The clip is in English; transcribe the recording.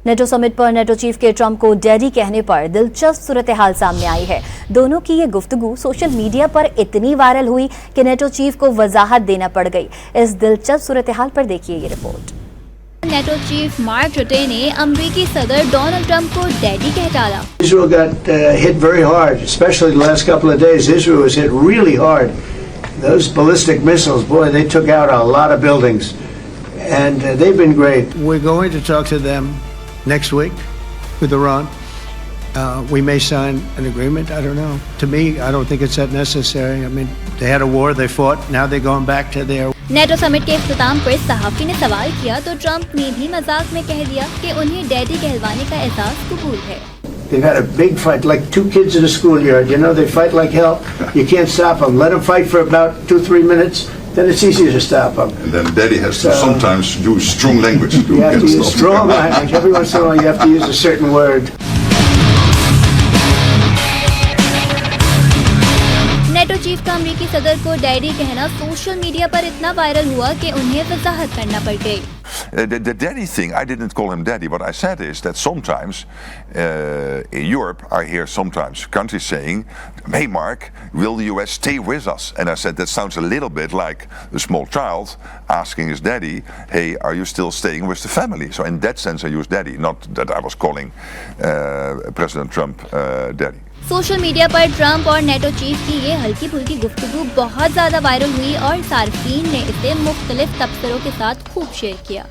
NATO summit पर NATO chief के Trump को डैडी कहने पर दिलचस्प सूरत-ए-हाल सामने आई है। दोनों की ये गुफ्तगू सोशल मीडिया पर इतनी वायरल हुई कि नेटो चीफ को वजाहत देना पड़ गई। इस दिलचस्प सूरत-ए-हाल पर देखिए ये रिपोर्ट। नेटो चीफ मार्क रुटे ने अमरीकी सदर डोनाल्ड ट्रम्प को डैडी कह डाला। Israel got hit very hard, especially the last couple of days. Israel was hit really hard. Those ballistic missiles, boy, they took out a lot of buildings, and they've been great. We're going to talk to them next week with Iran. We may sign an agreement. I don't know. To me, I don't think it's that necessary. I mean, they had a war, they fought. Now they're going back to their. NATO summit के इख्तिताम पर सहाफ़ी ने सवाल किया तो Trump ने भी मजाक में कह दिया कि उन्हें डैडी कहलवाने का एहसास कबूल है। They've had a big fight, like two kids in a schoolyard. You know, they fight like hell. You can't stop them. Let them fight for about 2-3 minutes. Then it's easier to stop them. And then Daddy has to sometimes use strong language. You have to use strong language. Every once in a while you have to use a certain word. NATO chief का अमरीकी सदर को daddy कहना social media पर इतना viral हुआ कि उन्हें वजाहत करना पड़ गई। The daddy thing, I didn't call him daddy. What I said is that sometimes in Europe, I hear sometimes countries saying, hey Mark, will the US stay with us? And I said, that sounds a little bit like a small child asking his daddy, hey, are you still staying with the family? So in that sense, I use daddy, not that I was calling President Trump daddy. Social media पर Trump और NATO chief की ये हल्की फुल्की गुफ्तगू बहुत ज्यादा viral हुई और सार्फिन ने इसे मुख्तलिफ तबसरों के साथ खूब शेयर किया।